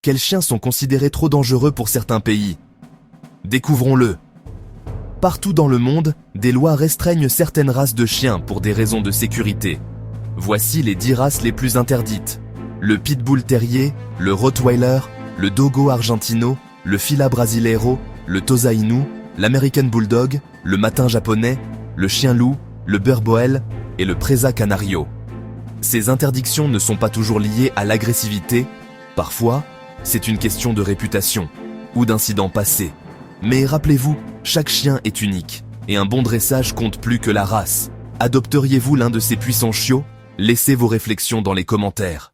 Quels chiens sont considérés trop dangereux pour certains pays? Découvrons-le. Partout dans le monde, des lois restreignent certaines races de chiens pour des raisons de sécurité. Voici les 10 races les plus interdites. Le Pitbull Terrier, le Rottweiler, le Dogo Argentino, le Fila Brasileiro, le Tosa Inu, l'American Bulldog, le Matin Japonais, le Chien Loup, le Burboel et le Presa Canario. Ces interdictions ne sont pas toujours liées à l'agressivité. Parfois, c'est une question de réputation ou d'incidents passés. Mais rappelez-vous, chaque chien est unique et un bon dressage compte plus que la race. Adopteriez-vous l'un de ces puissants chiots? Laissez vos réflexions dans les commentaires.